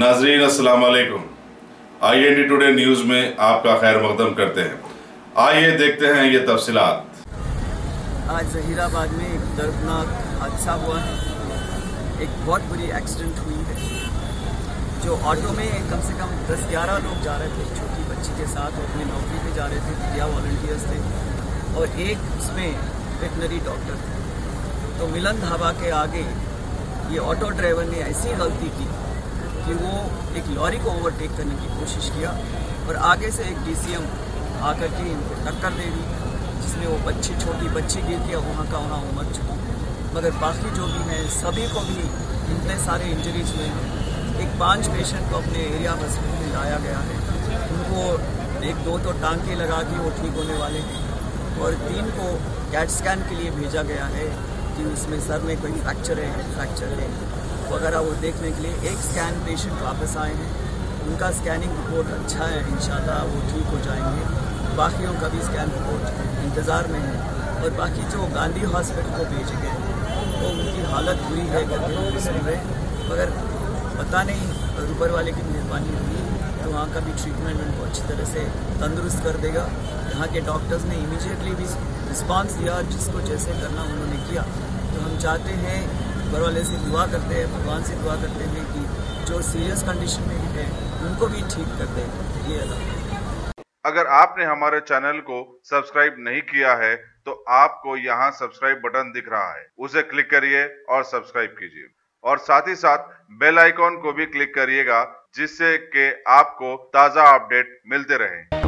नाजरीन अस्सलाम वालेकुम। IND टुडे न्यूज़ में आपका खैर मकदम करते हैं। आइए देखते हैं ये तफसीलात। आज जहीराबाद में एक दर्दनाक हादसा हुआ है। एक बहुत बुरी एक्सीडेंट हुई है। जो ऑटो में कम से कम 10-11 लोग जा रहे थे छोटी बच्ची के साथ, वो अपनी नौकरी पे जा रहे थे या वॉलंटियर्स थे, और एक उसमें वेटनरी डॉक्टर थे। तो मिलन ढाबा के आगे ये ऑटो ड्राइवर ने ऐसी गलती की कि वो एक लॉरी को ओवरटेक करने की कोशिश किया और आगे से एक DCM आकर के इनको टक्कर दे दी, जिसमें वो छोटी बच्ची गिर के वहाँ का वहाँ मर चुकी। मगर बाकी जो भी हैं सभी को भी इतने सारे इंजरीज में एक 5 पेशेंट को अपने एरिया हॉस्पिटल में लाया गया है। उनको 1-2 तो टांके लगा के वो ठीक होने वाले हैं और 3 को कैट स्कैन के लिए भेजा गया है कि उसमें सर में कोई फ्रैक्चर है वगैरह वो देखने के लिए। एक स्कैन पेशेंट वापस आए हैं, उनका स्कैनिंग रिपोर्ट अच्छा है, इंशाल्लाह वो ठीक हो जाएंगे। बाकियों का भी स्कैन रिपोर्ट इंतज़ार में है। और बाकी जो गांधी हॉस्पिटल को भेजे गए तो उनकी हालत बुरी है करके वो सुन रहे, मगर पता नहीं ऊपर वाले की मेहरबानी हुई तो वहाँ का भी ट्रीटमेंट उनको अच्छी तरह से तंदुरुस्त कर देगा। यहाँ के डॉक्टर्स ने इमीडिएटली भी रिस्पांस दिया, जिसको जैसे करना उन्होंने किया। तो हम चाहते हैं, ऊपर वाले से दुआ करते हैं, भगवान से दुआ करते हैं कि जो सीरियस कंडीशन में है उनको भी ठीक कर दे। ये अगर आपने हमारे चैनल को सब्सक्राइब नहीं किया है तो आपको यहाँ सब्सक्राइब बटन दिख रहा है, उसे क्लिक करिए और सब्सक्राइब कीजिए और साथ ही साथ बेल आइकॉन को भी क्लिक करिएगा, जिससे कि आपको ताज़ा अपडेट मिलते रहें।